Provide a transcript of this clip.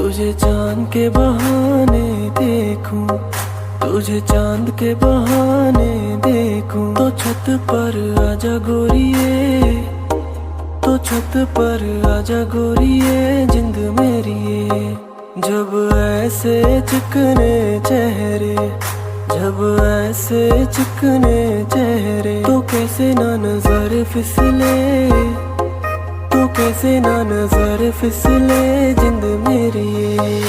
तुझे चांद के बहाने देखूं, तुझे चांद के बहाने देखूं। तो छत पर आजा गोरिए, तो छत पर आजा गोरिए जिंद मेरी। जब ऐसे चिकने चेहरे, जब ऐसे चिकने चेहरे, तो कैसे ना नजर फिसले, तो कैसे ना नजर फिसले जिंद मेरी।